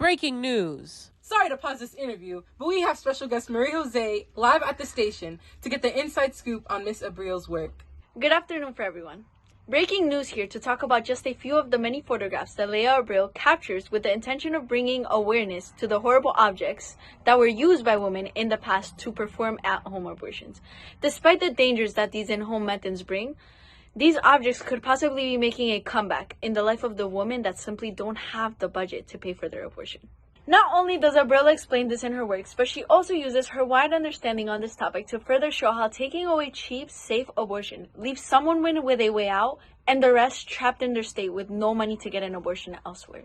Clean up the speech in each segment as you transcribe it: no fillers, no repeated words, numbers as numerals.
Breaking news. Sorry to pause this interview, but we have special guest Maria Jose live at the station to get the inside scoop on Miss Abril's work. Good afternoon for everyone. Breaking news here to talk about just a few of the many photographs that Leah Abril captures with the intention of bringing awareness to the horrible objects that were used by women in the past to perform at-home abortions. Despite the dangers that these in-home methods bring, these objects could possibly be making a comeback in the life of the women that simply don't have the budget to pay for their abortion. Not only does Abril explain this in her works, but she also uses her wide understanding on this topic to further show how taking away cheap, safe abortion leaves some women with a way out and the rest trapped in their state with no money to get an abortion elsewhere.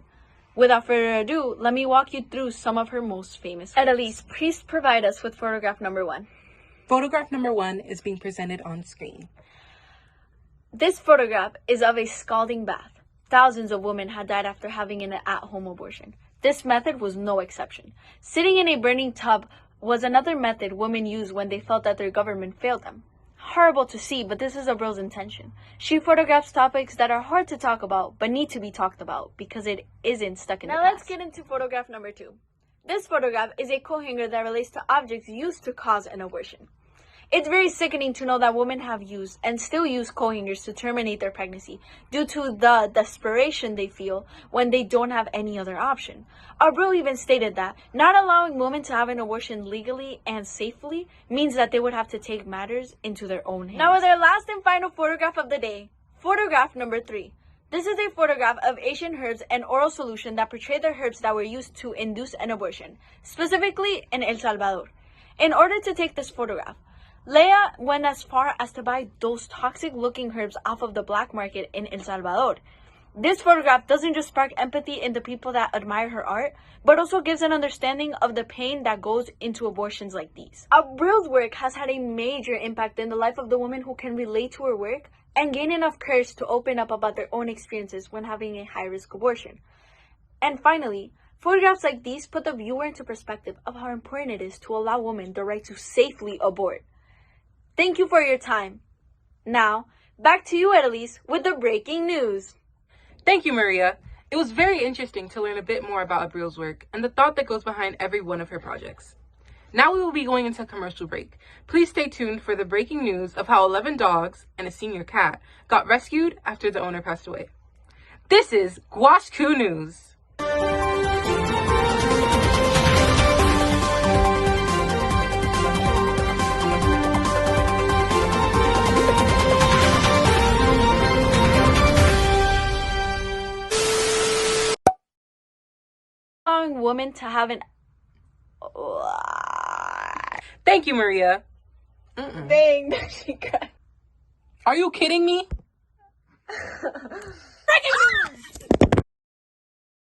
Without further ado, let me walk you through some of her most famous works. Elise, please provide us with photograph number 1. Photograph number 1 is being presented on screen. This photograph is of a scalding bath. Thousands of women had died after having an at-home abortion. This method was no exception. Sitting in a burning tub was another method women used when they felt that their government failed them. Horrible to see, but this is Abril's intention. She photographs topics that are hard to talk about, but need to be talked about because it isn't stuck in the past. Now let's get into photograph number 2. This photograph is a coat hanger that relates to objects used to cause an abortion. It's very sickening to know that women have used and still use coat hangers to terminate their pregnancy due to the desperation they feel when they don't have any other option. Abril even stated that not allowing women to have an abortion legally and safely means that they would have to take matters into their own hands. Now with our last and final photograph of the day, photograph number 3. This is a photograph of Asian herbs and oral solution that portray the herbs that were used to induce an abortion, specifically in El Salvador. In order to take this photograph, Leah went as far as to buy those toxic-looking herbs off of the black market in El Salvador. This photograph doesn't just spark empathy in the people that admire her art, but also gives an understanding of the pain that goes into abortions like these. Abril's work has had a major impact in the life of the women who can relate to her work and gain enough courage to open up about their own experiences when having a high-risk abortion. And finally, photographs like these put the viewer into perspective of how important it is to allow women the right to safely abort. Thank you for your time. Now, back to you, Elise, with the breaking news. Thank you, Maria. It was very interesting to learn a bit more about Abril's work and the thought that goes behind every one of her projects. Now we will be going into a commercial break. Please stay tuned for the breaking news of how 11 dogs and a senior cat got rescued after the owner passed away. This is Guashku News. Allowing women to have an... Thank you, Maria. Dang, she got... Are you kidding me? Breaking news!